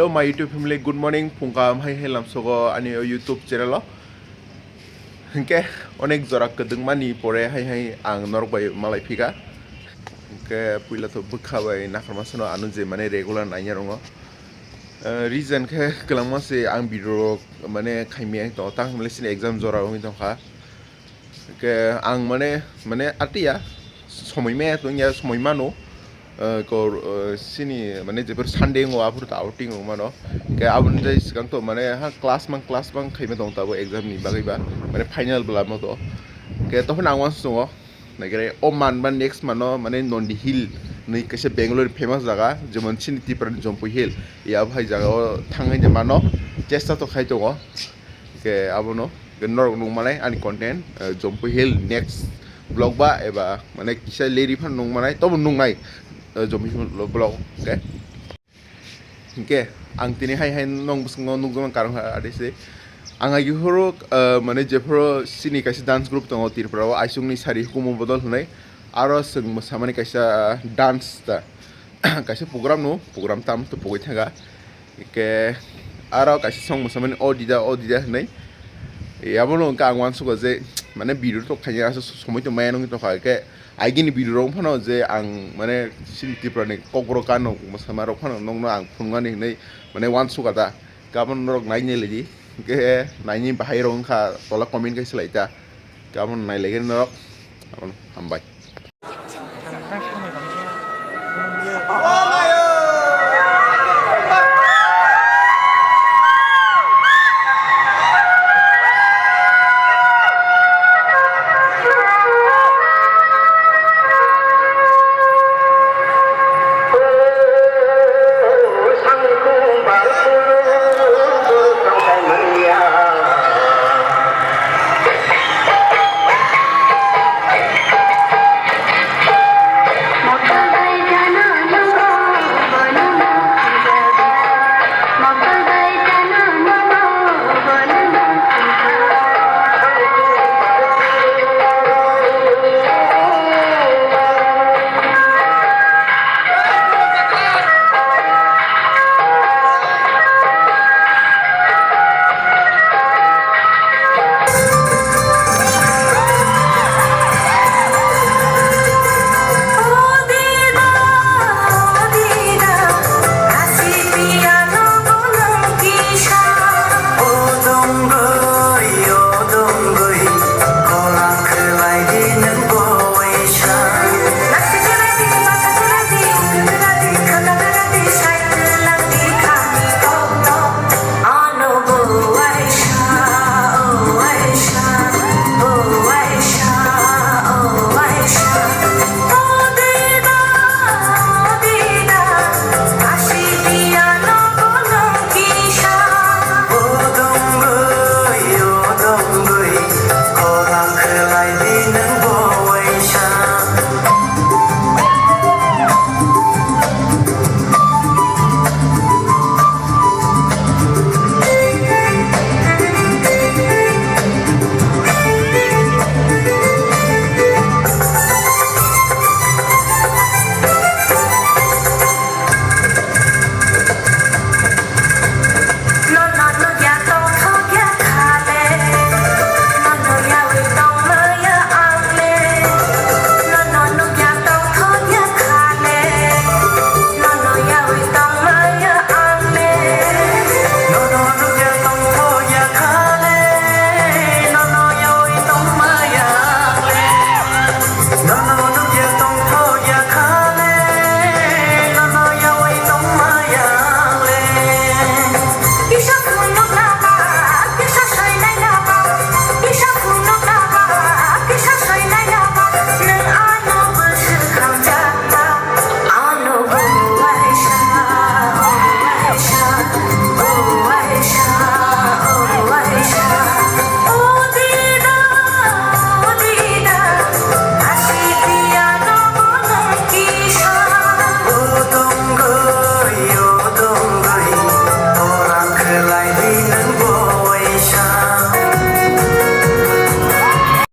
Hello my YouTube family, good morning. Pungkam hai helam sogo ani YouTube channel lo. Hingke onek jorak kedeng mani pore hai ang norok bai malai pika. Hingke puila to bukhabai nakarmasano anu je mane regular nanya rongo. Reason ke kelangma se ang bidro mane khaimi to tang melesin exam jora rongi to kha. Hingke ang mane artia সময় মে তো ইয়া সময় মানো কর সিনি মানে যেপর Sunday ngো আফুর তা outing ngো মানো কে আবুন যাই সিগাং তো মানে হা ক্লাস মান খাইমে দং তাবো एग्जाम नि बागैबा মানে ফাইনাল বলা মতো কে তখন আং ওয়ান্স দङ নাগরে ও মান বা নেক্সট মানো মানে নন্দি হিল नै कैसे बेंगलोर फेमस जागा जेमन सिनि तिप्रानि जम्पु हिल या भाई जागा थाङै जे मानो चेष्टा तो खाइ दङ के आबनो नर नं माने आनि content जम्पु hill next blog ba eba mane kisa leri phan nung manai to nung nai jomi blog ke ang tini hai nong busngo nung gong karang adise anga yuhoro mane jefro sini kaisa dance group tongo tirpra aisung ni sari hukumu bodol hunai aro sung samani kaisa dance ta kaisa program tam to pogoi thaga ke aro kaisa song samani odida hunai याबनो कांगवान सुगा जे माने बिरु तो खाया समय तो मायानो तो खाके आइगिनि बिरु रं फानो जे आं माने सिनति प्रने ककरो कानो मसामारो फानो नंगनो आं फुंगानि नै माने वान सुगा दा गाबन रक नाइनि लेदि के नाइनि बाहाय रं खा तला कमेन्ट गाइस लाइता गाबन नाइलेगेन रक हामबाय